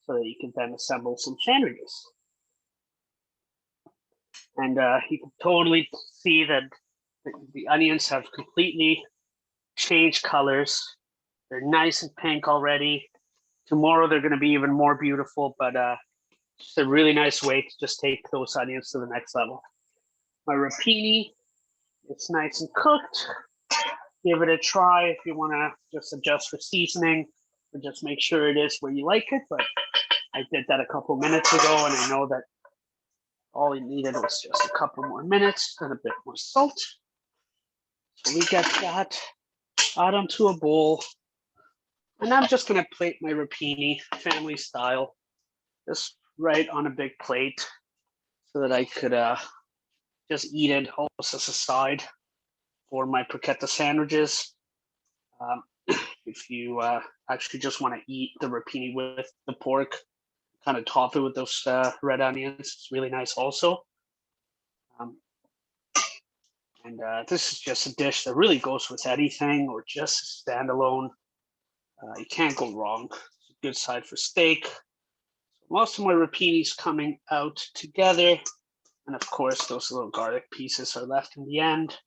Speaker 2: so that you can then assemble some sandwiches. And you can totally see that the onions have completely changed colors. They're nice and pink already. Tomorrow they're going to be even more beautiful, but just a really nice way to just take those onions to the next level. My rapini, it's nice and cooked. Give it a try if you want to just adjust for seasoning, or just make sure it is where you like it. But I did that a couple minutes ago, and I know that all you needed was just a couple more minutes and a bit more salt. So we get that out onto a bowl. And I'm just going to plate my rapini family style, just right on a big plate so that I could just eat it almost as a side for my porchetta sandwiches. If you actually just want to eat the rapini with the pork, kind of top it with those red onions, it's really nice also. And this is just a dish that really goes with anything or just standalone. You can't go wrong. It's a good side for steak. Most of my rapinis coming out together. And of course, those little garlic pieces are left in the end.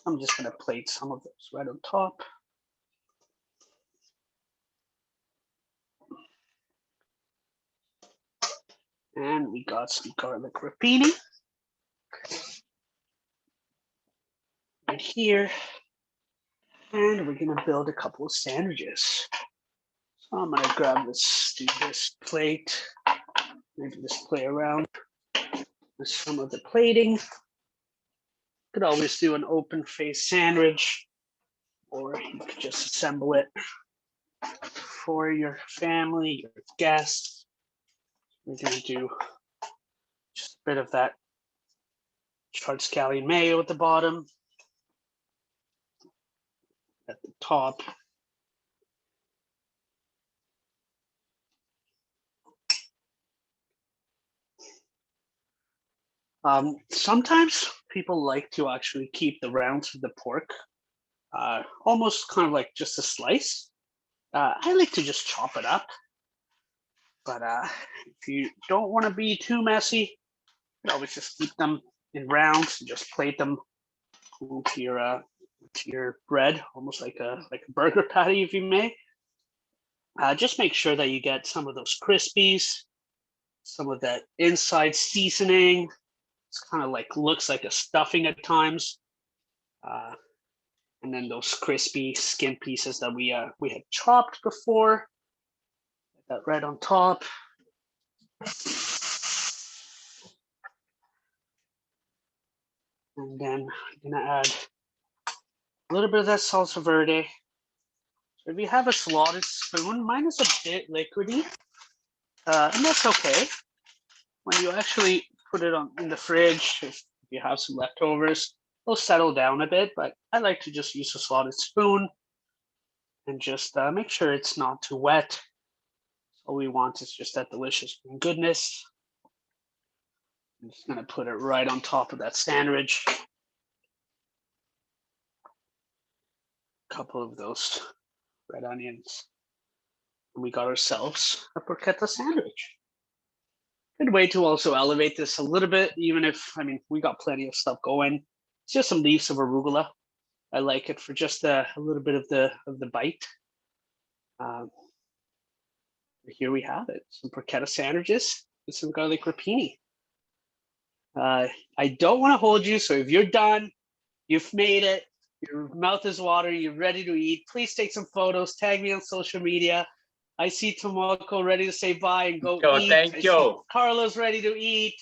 Speaker 2: I'm just going to plate some of those right on top. And we got some garlic rapini right here. And we're going to build a couple of sandwiches. So I'm going to grab this plate, maybe just play around with some of the plating. Could always do an open face sandwich, or you could just assemble it for your family, your guests. We're going to do just a bit of that charred scallion mayo at the bottom. At the top. Sometimes people like to actually keep the rounds of the pork almost kind of like just a slice. I like to just chop it up. But if you don't want to be too messy, you can always just keep them in rounds and just plate them into your bread, almost like a burger patty, if you may. Just make sure that you get some of those crispies, some of that inside seasoning. It's kind of like looks like a stuffing at times, and then those crispy skin pieces that we had chopped before. That right on top. And then I'm gonna add a little bit of that salsa verde. So if you have a slotted spoon, mine is a bit liquidy, and that's okay. When you actually put it in the fridge, if you have some leftovers, it'll settle down a bit, but I like to just use a slotted spoon and just make sure it's not too wet. All we want is just that delicious goodness. I'm just gonna put it right on top of that sandwich. A couple of those red onions. And we got ourselves a porchetta sandwich. Good way to also elevate this a little bit, even if, I mean, we got plenty of stuff going. It's just some leaves of arugula. I like it for just a little bit of the bite. Here we have it, some porchetta sandwiches with some garlic rapini. I don't want to hold you, so if you're done, you've made it, your mouth is watering, you're ready to eat, please take some photos, tag me on social media. I see Tomoko ready to say bye and go eat.
Speaker 6: Thank you.
Speaker 2: Carlos ready to eat.